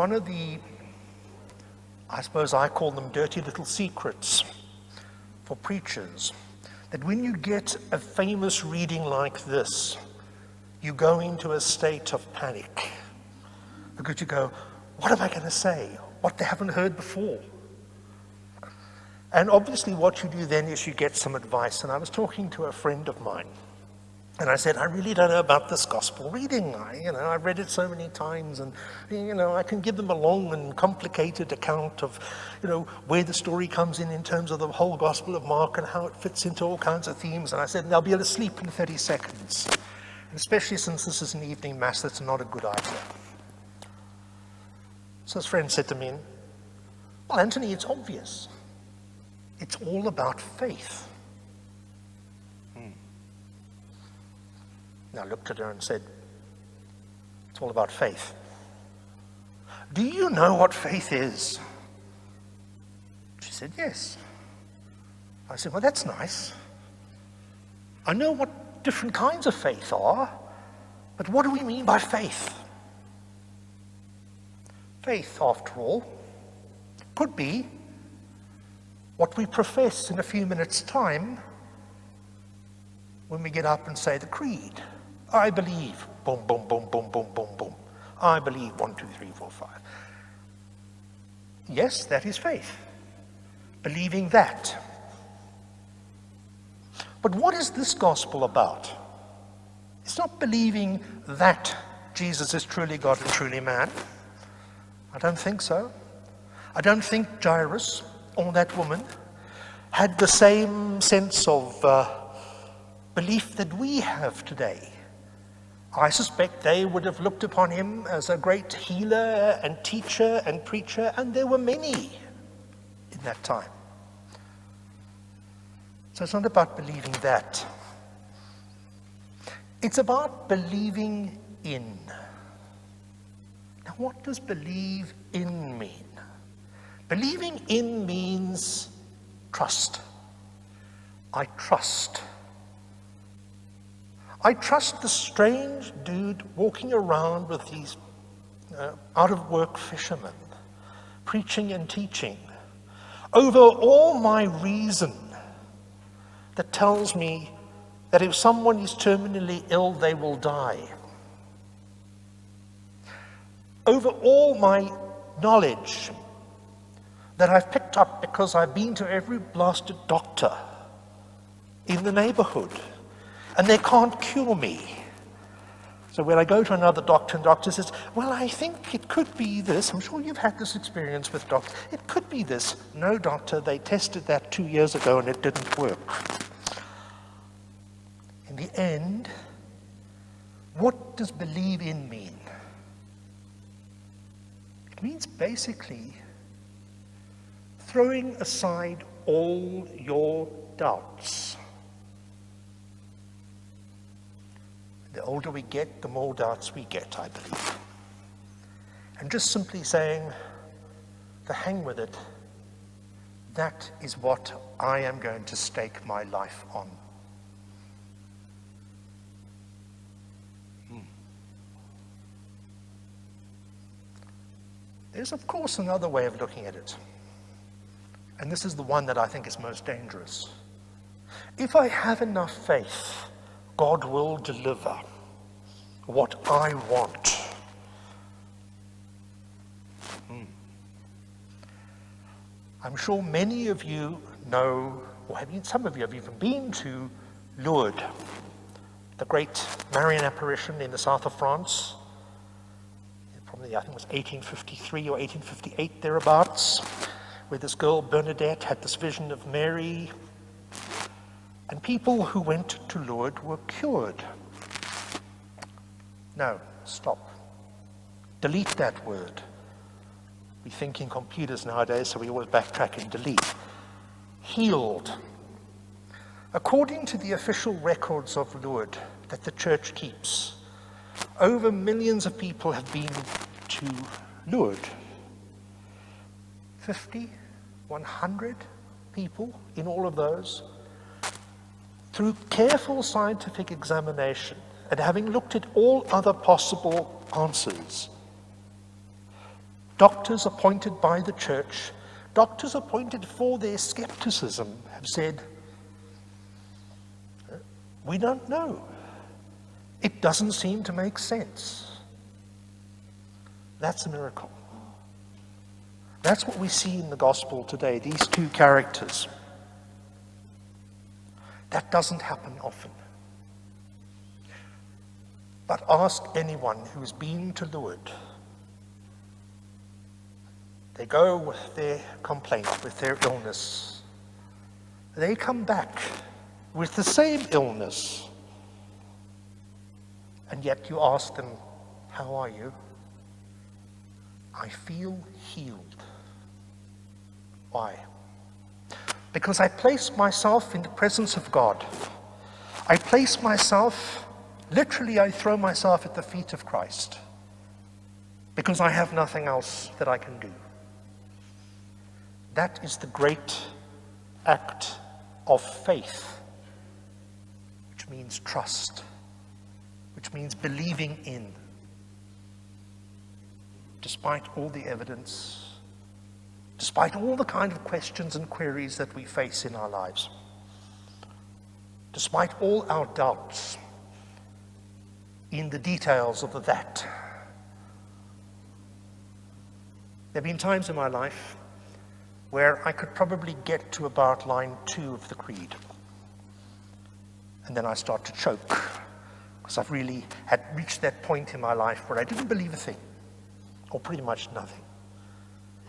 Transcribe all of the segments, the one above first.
one of the, I suppose I call them dirty little secrets for preachers, that when you get a famous reading like this, you go into a state of panic. Because you go, what am I going to say? What they haven't heard before? And obviously what you do then is you get some advice. And I was talking to a friend of mine, and I said, I really don't know about this gospel reading. I've read it so many times, and I can give them a long and complicated account of, where the story comes in terms of the whole Gospel of Mark and how it fits into all kinds of themes. And I said, they'll be asleep in 30 seconds. And especially since this is an evening mass, that's not a good idea. So his friend said to me, well, Anthony, it's obvious. It's all about faith. And I looked at her and said, it's all about faith. Do you know what faith is? She said, yes. I said, well, that's nice. I know what different kinds of faith are, but what do we mean by faith? Faith, after all, could be what we profess in a few minutes' time when we get up and say the creed. I believe, boom, boom, boom, boom, boom, boom, boom. I believe, 1, 2, 3, 4, 5. Yes, that is faith. Believing that. But what is this gospel about? It's not believing that Jesus is truly God and truly man. I don't think so. I don't think Jairus or that woman had the same sense of belief that we have today. I suspect they would have looked upon him as a great healer and teacher and preacher, and there were many in that time. So it's not about believing that. It's about believing in. Now, what does believe in mean? Believing in means trust. I trust. I trust the strange dude walking around with these out-of-work fishermen, preaching and teaching, over all my reason that tells me that if someone is terminally ill, they will die. Over all my knowledge that I've picked up because I've been to every blasted doctor in the neighborhood, and they can't cure me. So when I go to another doctor, and the doctor says, well, I think it could be this. I'm sure you've had this experience with doctors. It could be this. No, doctor, they tested that 2 years ago and it didn't work. In the end, what does believe in mean? It means basically throwing aside all your doubts. The older we get, the more doubts we get, I believe. And just simply saying, to hang with it, that is what I am going to stake my life on. There's, of course, another way of looking at it. And this is the one that I think is most dangerous. If I have enough faith, God will deliver what I want. I'm sure many of you know, or some of you have even been to Lourdes, the great Marian apparition in the south of France. Probably, I think it was 1853 or 1858, thereabouts, where this girl, Bernadette, had this vision of Mary. And people who went to Lourdes were cured. No, stop. Delete that word. We think in computers nowadays, so we always backtrack and delete. Healed. According to the official records of Lourdes that the church keeps, over millions of people have been to Lourdes. 50, 100 people in all of those. Through careful scientific examination and having looked at all other possible answers, Doctors appointed by the church, doctors appointed for their skepticism, have said, we don't know. It doesn't seem to make sense. That's a miracle. That's what we see in the gospel today, these two characters. That doesn't happen often. But ask anyone who's been to Lourdes. They go with their complaint, with their illness. They come back with the same illness. And yet you ask them, how are you? I feel healed. Why? Because I place myself in the presence of God. I place myself, literally I throw myself at the feet of Christ. Because I have nothing else that I can do. That is the great act of faith, which means trust, which means believing in, despite all the evidence, despite all the kind of questions and queries that we face in our lives, despite all our doubts in the details of the that. There have been times in my life where I could probably get to about line 2 of the creed. And then I start to choke, because I've really had reached that point in my life where I didn't believe a thing, or pretty much nothing.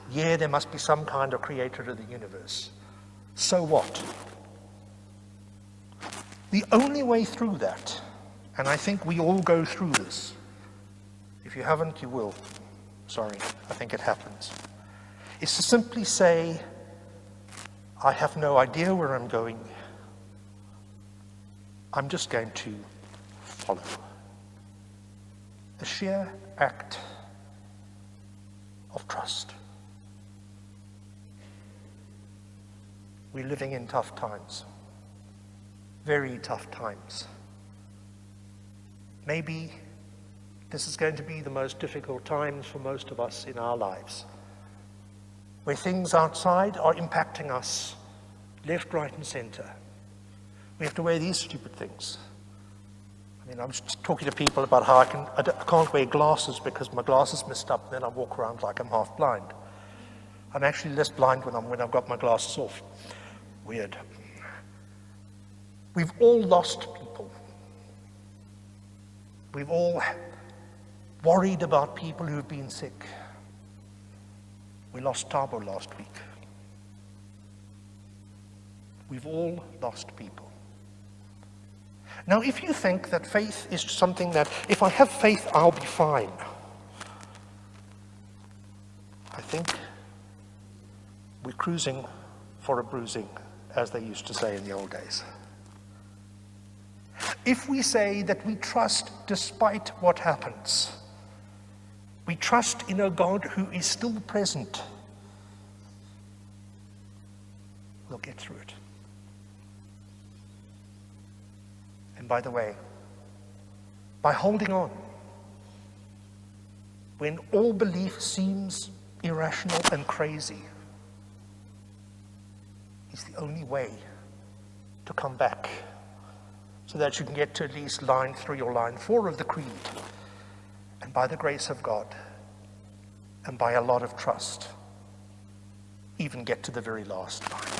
Yeah, there must be some kind of creator of the universe. So what? The only way through that, and I think we all go through this, if you haven't, you will. Sorry, I think it happens. Is to simply say, I have no idea where I'm going. I'm just going to follow. The sheer act of trust. We're living in tough times, very tough times. Maybe this is going to be the most difficult times for most of us in our lives, where things outside are impacting us left, right, and center. We have to wear these stupid things. I mean, I was just talking to people about how I can't wear glasses because my glasses messed up, and then I walk around like I'm half blind. I'm actually less blind when I've got my glasses off. Weird. We've all lost people. We've all worried about people who've been sick. We lost Tabo last week. We've all lost people. Now, if you think that faith is something that, if I have faith, I'll be fine, I think we're cruising for a bruising, as they used to say in the old days. If we say that we trust despite what happens, we trust in a God who is still present, we'll get through it. And by the way, by holding on, when all belief seems irrational and crazy, is the only way to come back, so that you can get to at least line 3 or line 4 of the creed, and by the grace of God, and by a lot of trust, even get to the very last line.